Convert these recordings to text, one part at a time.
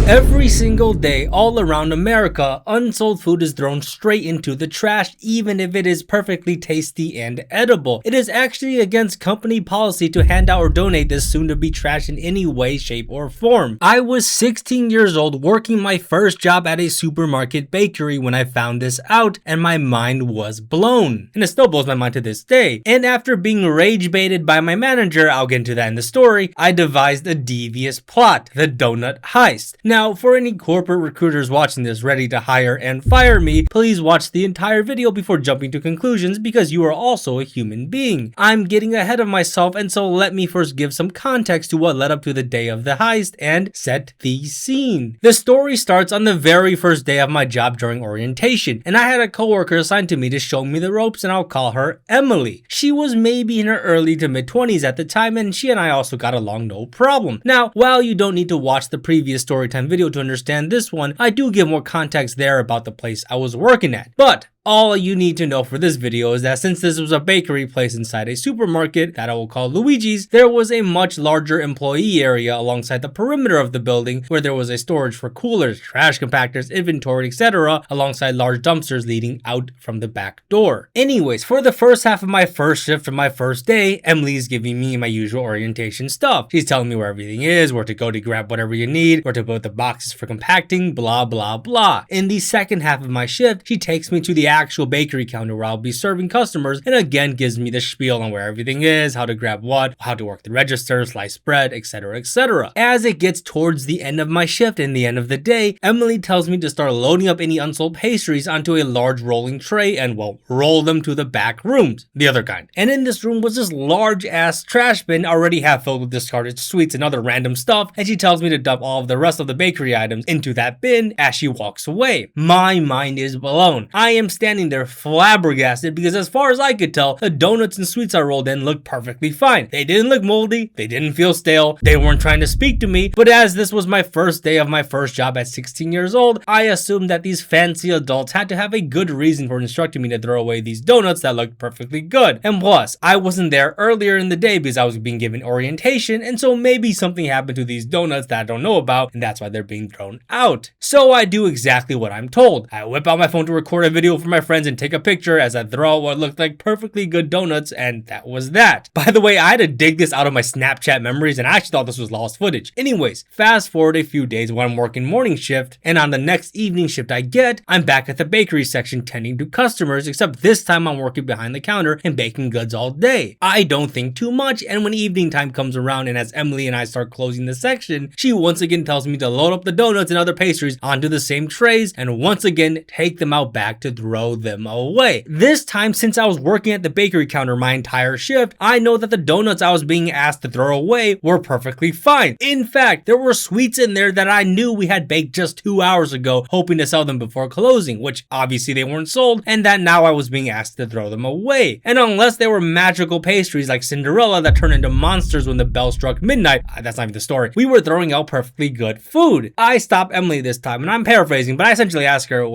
Every single day, all around America, unsold food is thrown straight into the trash, even if it is perfectly tasty and edible. It is actually against company policy to hand out or donate this soon-to-be trash in any way, shape, or form. I was 16 years old working my first job at a supermarket bakery when I found this out, and my mind was blown. And it still blows my mind to this day. And after being rage baited by my manager, I'll get into that in the story, I devised a devious plot, the donut heist. Now, for any corporate recruiters watching this ready to hire and fire me, please watch the entire video before jumping to conclusions because you are also a human being. I'm getting ahead of myself, and so let me first give some context to what led up to the day of the heist and set the scene. The story starts on the very first day of my job during orientation, and I had a coworker assigned to me to show me the ropes, and I'll call her Emily. She was maybe in her early to mid 20s at the time, and she and I also got along no problem. Now, while you don't need to watch the previous storytime video to understand this one, I do give more context there about the place I was working at. But all you need to know for this video is that since this was a bakery place inside a supermarket that I will call Luigi's, there was a much larger employee area alongside the perimeter of the building where there was a storage for coolers, trash compactors, inventory, etc. alongside large dumpsters leading out from the back door. Anyways, for the first half of my first shift of my first day, Emily's giving me my usual orientation stuff. She's telling me where everything is, where to go to grab whatever you need, where to put the boxes for compacting, blah blah blah. In the second half of my shift, she takes me to the actual bakery counter where I'll be serving customers and again gives me the spiel on where everything is, how to grab what, how to work the register, slice bread, etc, etc. As it gets towards the end of my shift and the end of the day, Emily tells me to start loading up any unsold pastries onto a large rolling tray and, well, roll them to the back rooms, the other kind. And in this room was this large ass trash bin already half filled with discarded sweets and other random stuff, and she tells me to dump all of the rest of the bakery items into that bin as she walks away. My mind is blown. I am standing there flabbergasted because as far as I could tell, the donuts and sweets I rolled in looked perfectly fine. They didn't look moldy, they didn't feel stale, they weren't trying to speak to me, but as this was my first day of my first job at 16 years old, I assumed that these fancy adults had to have a good reason for instructing me to throw away these donuts that looked perfectly good. And plus, I wasn't there earlier in the day because I was being given orientation, and so maybe something happened to these donuts that I don't know about, and that's why they're being thrown out. So I do exactly what I'm told. I whip out my phone to record a video for my friends and take a picture as I throw out what looked like perfectly good donuts, and that was that. By the way, I had to dig this out of my Snapchat memories, and I actually thought this was lost footage. Anyways, fast forward a few days when I'm working morning shift, and on the next evening shift I'm back at the bakery section tending to customers, except this time I'm working behind the counter and baking goods all day. I don't think too much, and when evening time comes around and as Emily and I start closing the section, she once again tells me to load up the donuts and other pastries onto the same trays and once again take them out back to throw them away. This time, since I was working at the bakery counter my entire shift, I know that the donuts I was being asked to throw away were perfectly fine. In fact, there were sweets in there that I knew we had baked just 2 hours ago, hoping to sell them before closing, which obviously they weren't sold, and that now I was being asked to throw them away. And unless they were magical pastries like Cinderella that turned into monsters when the bell struck midnight, that's not even the story, we were throwing out perfectly good food. I stopped Emily this time, and I'm paraphrasing, but I essentially asked her,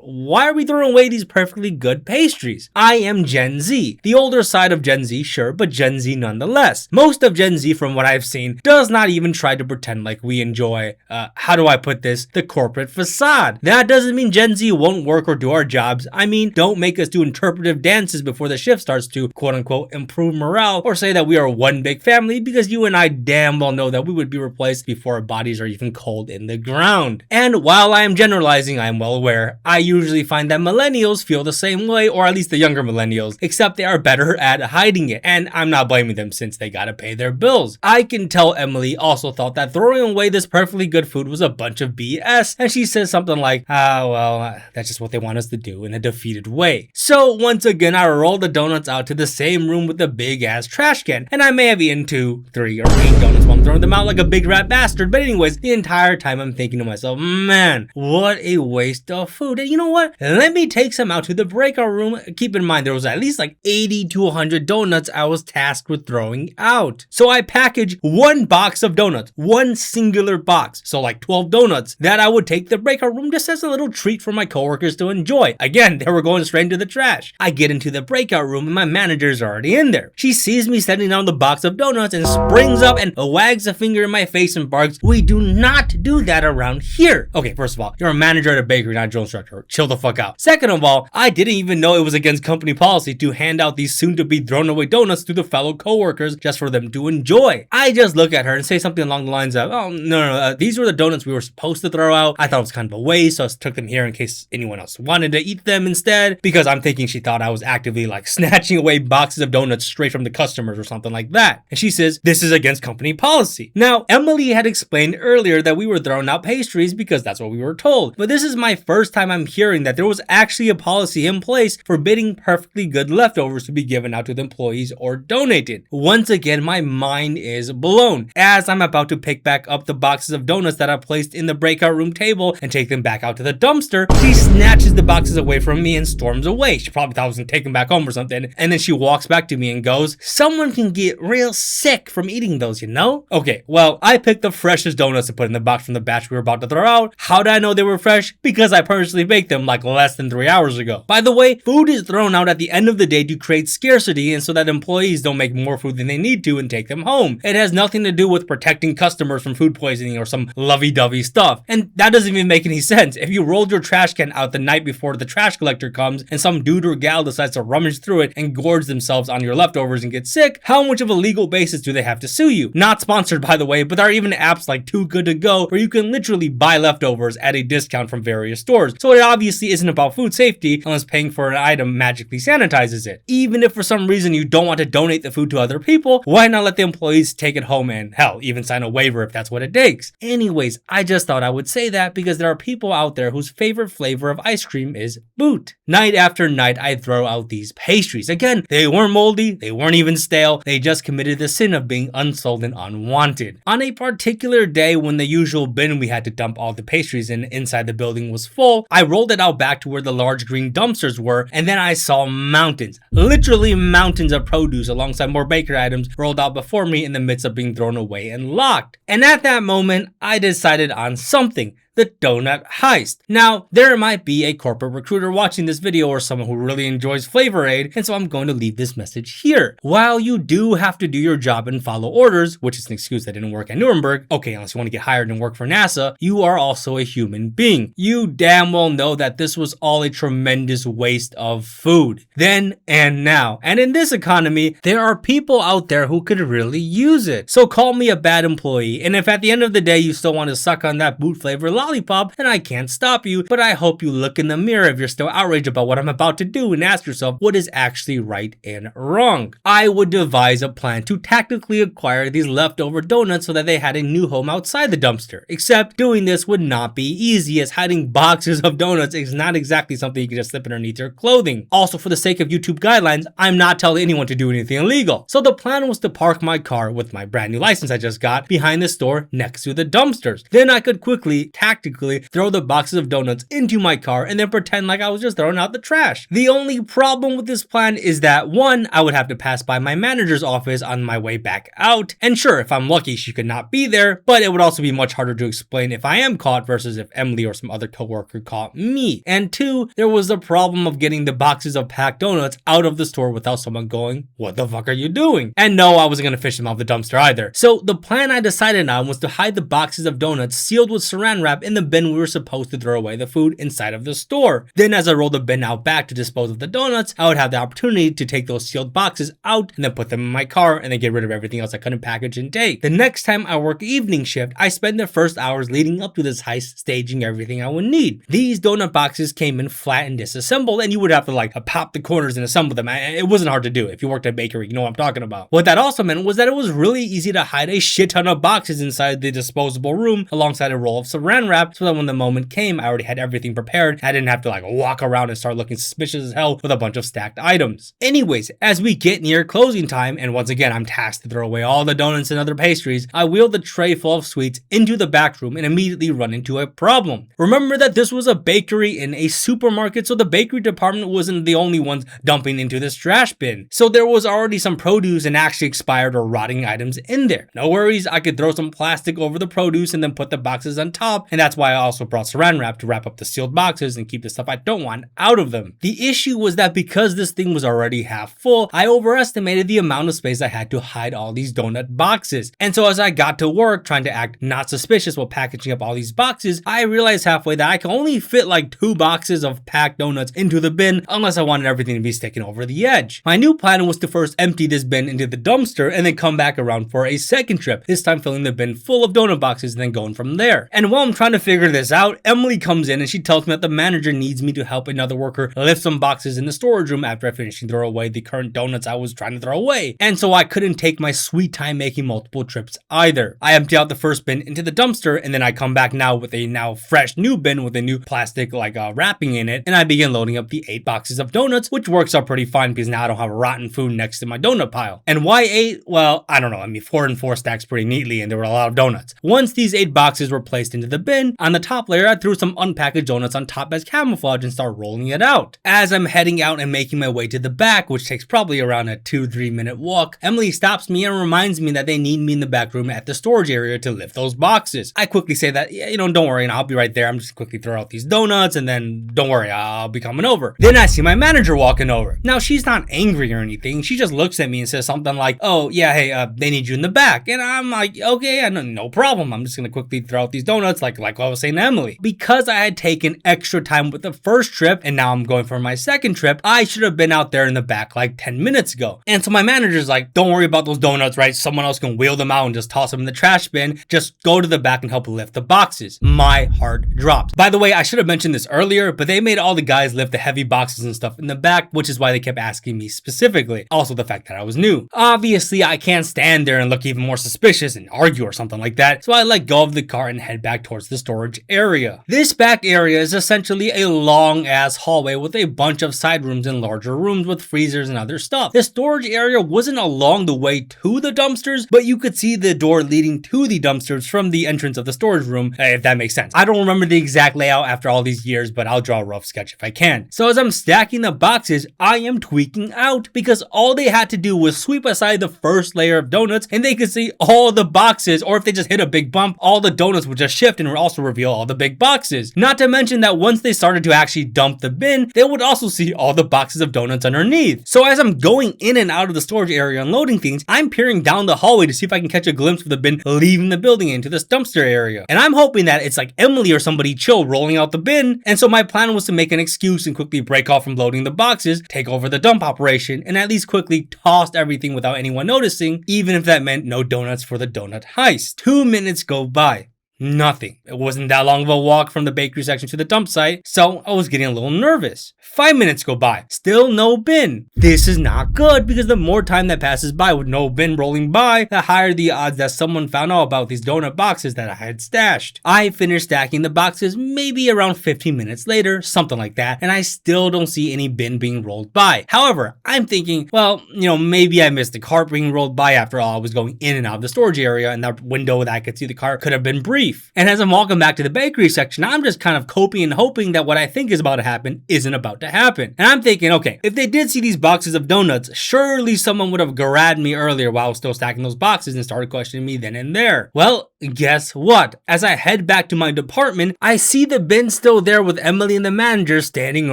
why are we throwing away these perfectly good pastries? I am Gen Z. The older side of Gen Z, sure, but Gen Z nonetheless. Most of Gen Z, from what I've seen, does not even try to pretend like we enjoy, how do I put this, the corporate facade. That doesn't mean Gen Z won't work or do our jobs. I mean, don't make us do interpretive dances before the shift starts to, quote unquote, improve morale, or say that we are one big family, because you and I damn well know that we would be replaced before our bodies are even cold in the ground. And while I am generalizing, I am well aware, I usually find that millennials feel the same way, or at least the younger millennials, except they are better at hiding it, and I'm not blaming them since they gotta pay their bills. I can tell Emily also thought that throwing away this perfectly good food was a bunch of BS, and she says something like, that's just what they want us to do, in a defeated way. So once again, I roll the donuts out to the same room with the big ass trash can, and I may have eaten 2, 3, or 8 donuts while I'm throwing them out like a big rat bastard, but anyways, the entire time I'm thinking to myself, man, what a waste of food. And you know what? Let me take some out to the breakout room. Keep in mind, there was at least like 80 to 100 donuts I was tasked with throwing out. So I packaged 1 box of donuts, 1 singular box. So like 12 donuts that I would take to the breakout room just as a little treat for my coworkers to enjoy. Again, they were going straight into the trash. I get into the breakout room and my manager's already in there. She sees me setting down the box of donuts and springs up and wags wags a finger in my face and barks, "We do not do that around here." Okay, first of all, you're a manager at a bakery, not a drill instructor. Chill the fuck out. Second of all, I didn't even know it was against company policy to hand out these soon-to-be thrown-away donuts to the fellow coworkers just for them to enjoy. I just look at her and say something along the lines of, "Oh, no, these were the donuts we were supposed to throw out. I thought it was kind of a waste, so I took them here in case anyone else wanted to eat them instead," because I'm thinking she thought I was actively like snatching away boxes of donuts straight from the customers or something like that. And she says, "This is against company policy." Now, Emily had explained earlier that we were throwing out pastries because that's what we were told. But this is my first time I'm hearing that there was actually a policy in place forbidding perfectly good leftovers to be given out to the employees or donated. Once again, my mind is blown. As I'm about to pick back up the boxes of donuts that I placed in the breakout room table and take them back out to the dumpster, she snatches the boxes away from me and storms away. She probably thought I was gonna take them back home or something. And then she walks back to me and goes, "Someone can get real sick from eating those, you know?" Okay, well, I picked the freshest donuts to put in the box from the batch we were about to throw out. How did I know they were fresh? Because I personally baked them like less than 3 hours ago. By the way, food is thrown out at the end of the day to create scarcity and so that employees don't make more food than they need to and take them home. It has nothing to do with protecting customers from food poisoning or some lovey-dovey stuff. And that doesn't even make any sense. If you rolled your trash can out the night before the trash collector comes and some dude or gal decides to rummage through it and gorge themselves on your leftovers and get sick, how much of a legal basis do they have to sue you? Not sponsored, by the way, but there are even apps like Too Good To Go where you can literally buy leftovers at a discount from various stores. So it obviously isn't about food safety unless paying for an item magically sanitizes it. Even if for some reason you don't want to donate the food to other people, why not let the employees take it home and hell, even sign a waiver if that's what it takes? Anyways, I just thought I would say that because there are people out there whose favorite flavor of ice cream is boot. Night after night, I throw out these pastries. Again, they weren't moldy, they weren't even stale, they just committed the sin of being unsold and unwanted. On a particular day when the usual bin we had to dump all the pastries in inside the building was full, I rolled it out back to where the large green dumpsters were, and then I saw mountains, literally mountains of produce alongside more bakery items rolled out before me in the midst of being thrown away and locked. And at that moment, I decided on something. The donut heist. Now, there might be a corporate recruiter watching this video or someone who really enjoys Flavor Aid, and so I'm going to leave this message here. While you do have to do your job and follow orders, which is an excuse that didn't work at Nuremberg, okay, unless you want to get hired and work for NASA, you are also a human being. You damn well know that this was all a tremendous waste of food. Then and now. And in this economy, there are people out there who could really use it. So call me a bad employee, and if at the end of the day you still want to suck on that boot flavor lollipop, and I can't stop you, but I hope you look in the mirror if you're still outraged about what I'm about to do and ask yourself what is actually right and wrong. I would devise a plan to tactically acquire these leftover donuts so that they had a new home outside the dumpster. Except doing this would not be easy, as hiding boxes of donuts is not exactly something you can just slip underneath your clothing. Also, for the sake of YouTube guidelines, I'm not telling anyone to do anything illegal. So the plan was to park my car with my brand new license I just got behind the store next to the dumpsters. Then I could quickly tactically throw the boxes of donuts into my car and then pretend like I was just throwing out the trash. The only problem with this plan is that, one, I would have to pass by my manager's office on my way back out, and sure, if I'm lucky she could not be there, but it would also be much harder to explain if I am caught versus if Emily or some other coworker caught me. And two, there was the problem of getting the boxes of packed donuts out of the store without someone going, "What the fuck are you doing?" And no, I wasn't gonna fish them off the dumpster either. So the plan I decided on was to hide the boxes of donuts sealed with saran wrap in the bin we were supposed to throw away the food inside of the store. Then as I rolled the bin out back to dispose of the donuts, I would have the opportunity to take those sealed boxes out and then put them in my car and then get rid of everything else I couldn't package and take. The next time I work evening shift, I spend the first hours leading up to this heist staging everything I would need. These donut boxes came in flat and disassembled, and you would have to like pop the corners and assemble them. It wasn't hard to do. If you worked at a bakery, you know what I'm talking about. What that also meant was that it was really easy to hide a shit ton of boxes inside the disposable room alongside a roll of saran wrap, so that when the moment came, I already had everything prepared. I didn't have to like walk around and start looking suspicious as hell with a bunch of stacked items. Anyways, as we get near closing time, and once again I'm tasked to throw away all the donuts and other pastries, I wheel the tray full of sweets into the back room and immediately run into a problem. Remember that this was a bakery in a supermarket, so the bakery department wasn't the only ones dumping into this trash bin. So there was already some produce and actually expired or rotting items in there. No worries, I could throw some plastic over the produce and then put the boxes on top, and that's why I also brought saran wrap to wrap up the sealed boxes and keep the stuff I don't want out of them. The issue was that because this thing was already half full, I overestimated the amount of space I had to hide all these donut boxes. And so as I got to work trying to act not suspicious while packaging up all these boxes, I realized halfway that I could only fit like 2 boxes of packed donuts into the bin unless I wanted everything to be sticking over the edge. My new plan was to first empty this bin into the dumpster and then come back around for a second trip, this time filling the bin full of donut boxes and then going from there. And while I'm trying to figure this out, Emily comes in and she tells me that the manager needs me to help another worker lift some boxes in the storage room after I finish throw away the current donuts I was trying to throw away. And so I couldn't take my sweet time making multiple trips either. I empty out the first bin into the dumpster and then I come back now with a now fresh new bin with a new plastic wrapping in it, and I begin loading up the 8 boxes of donuts, which works out pretty fine because now I don't have rotten food next to my donut pile. And why 8? Well, I don't know. I mean, 4 and 4 stacks pretty neatly and there were a lot of donuts. Once these 8 boxes were placed into the bin, on the top layer I threw some unpackaged donuts on top as camouflage and start rolling it out. As I'm heading out and making my way to the back, which takes probably around a 2-3 minute walk, Emily stops me and reminds me that they need me in the back room at the storage area to lift those boxes. I quickly say that, yeah, don't worry, and I'll be right there. I'm just quickly throw out these donuts and then don't worry, I'll be coming over. Then I see my manager walking over. Now she's not angry or anything. She just looks at me and says something like, oh yeah, hey, they need you in the back. And I'm like, okay, no problem. I'm just gonna quickly throw out these donuts like I was saying to Emily. Because I had taken extra time with the first trip and now I'm going for my second trip, I should have been out there in the back like 10 minutes ago. And so my manager's like, don't worry about those donuts, right? Someone else can wheel them out and just toss them in the trash bin. Just go to the back and help lift the boxes. My heart dropped. By the way, I should have mentioned this earlier, but they made all the guys lift the heavy boxes and stuff in the back, which is why they kept asking me specifically. Also the fact that I was new. Obviously, I can't stand there and look even more suspicious and argue or something like that, so I let go of the car and head back towards the storage area. This back area is essentially a long ass hallway with a bunch of side rooms and larger rooms with freezers and other stuff. The storage area wasn't along the way to the dumpsters, but you could see the door leading to the dumpsters from the entrance of the storage room, if that makes sense. I don't remember the exact layout after all these years, but I'll draw a rough sketch if I can. So as I'm stacking the boxes, I am tweaking out because all they had to do was sweep aside the first layer of donuts and they could see all the boxes, or if they just hit a big bump, all the donuts would just shift and would also reveal all the big boxes. Not to mention that once they started to actually dump the bin, they would also see all the boxes of donuts underneath. So as I'm going in and out of the storage area unloading things, I'm peering down the hallway to see if I can catch a glimpse of the bin leaving the building into this dumpster area. And I'm hoping that it's like Emily or somebody chill rolling out the bin. And so my plan was to make an excuse and quickly break off from loading the boxes, take over the dump operation, and at least quickly toss everything without anyone noticing, even if that meant no donuts for the donut heist. 2 minutes go by. Nothing. It wasn't that long of a walk from the bakery section to the dump site, so I was getting a little nervous. 5 minutes go by. Still no bin. This is not good because the more time that passes by with no bin rolling by, the higher the odds that someone found out about these donut boxes that I had stashed. I finished stacking the boxes maybe around 15 minutes later, something like that, and I still don't see any bin being rolled by. However, I'm thinking, well, maybe I missed the cart being rolled by. After all, I was going in and out of the storage area, and that window that I could see the cart could have been brief. And as I'm walking back to the bakery section, I'm just kind of coping and hoping that what I think is about to happen isn't about to happen. And I'm thinking, okay, if they did see these boxes of donuts, surely someone would have grabbed me earlier while I was still stacking those boxes and started questioning me then and there. Well, guess what? As I head back to my department, I see the bin still there with Emily and the manager standing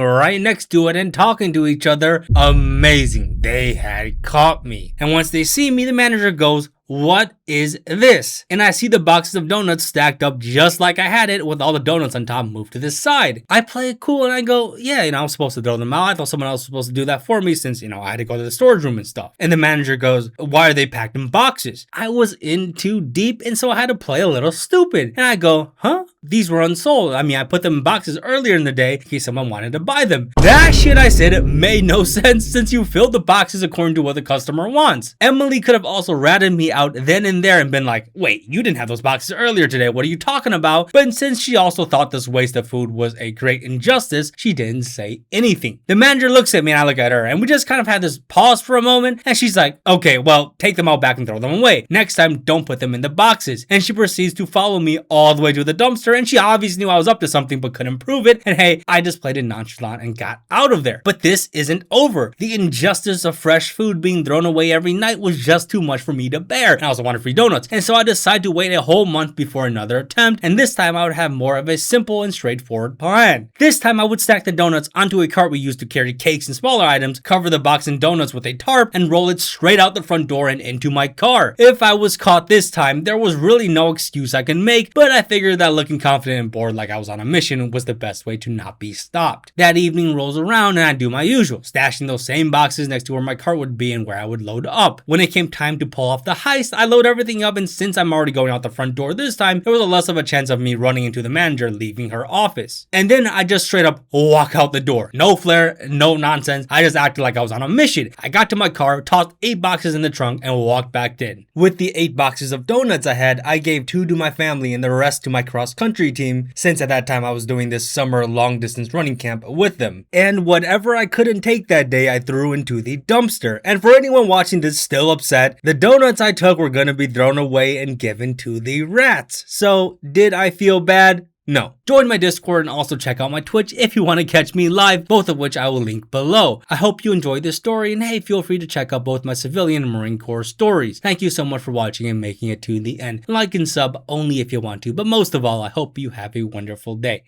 right next to it and talking to each other. Amazing. They had caught me. And once they see me, the manager goes, "What is this?" And I see the boxes of donuts stacked up just like I had it, with all the donuts on top moved to this side. I play it cool and I go, yeah, I'm supposed to throw them out. I thought someone else was supposed to do that for me since, I had to go to the storage room and stuff. And the manager goes, why are they packed in boxes? I was in too deep, and so I had to play a little stupid. And I go, huh? These were unsold. I put them in boxes earlier in the day in case someone wanted to buy them. That shit I said, it made no sense since you filled the boxes according to what the customer wants. Emily could have also ratted me out then and there and been like, wait, you didn't have those boxes earlier today. What are you talking about? But since she also thought this waste of food was a great injustice, she didn't say anything. The manager looks at me and I look at her, and we just kind of had this pause for a moment, and she's like, okay, well, take them all back and throw them away. Next time, don't put them in the boxes. And she proceeds to follow me all the way to the dumpster dumpster, and she obviously knew I was up to something but couldn't prove it, and hey, I just played it nonchalant and got out of there. But this isn't over. The injustice of fresh food being thrown away every night was just too much for me to bear, and I also wanted free donuts, and so I decided to wait a whole month before another attempt, and this time I would have more of a simple and straightforward plan. This time I would stack the donuts onto a cart we used to carry cakes and smaller items, cover the box and donuts with a tarp, and roll it straight out the front door and into my car. If I was caught this time, there was really no excuse I could make, but I figured that looking confident and bored like I was on a mission was the best way to not be stopped. That evening rolls around and I do my usual, stashing those same boxes next to where my cart would be and where I would load up. When it came time to pull off the heist, I load everything up, and since I'm already going out the front door this time, there was a less of a chance of me running into the manager leaving her office. And then I just straight up walk out the door. No flair, no nonsense. I just acted like I was on a mission. I got to my car, tossed 8 boxes in the trunk, and walked back in. With the 8 boxes of donuts I had, I gave 2 to my family and the rest to my cross-country team, since at that time I was doing this summer long-distance running camp with them. And whatever I couldn't take that day, I threw into the dumpster. And for anyone watching this still upset, the donuts I took were gonna be thrown away and given to the rats. So, did I feel bad? No. Join my Discord and also check out my Twitch if you want to catch me live, both of which I will link below. I hope you enjoyed this story, and hey, feel free to check out both my civilian and Marine Corps stories. Thank you so much for watching and making it to the end. Like and sub only if you want to, but most of all, I hope you have a wonderful day.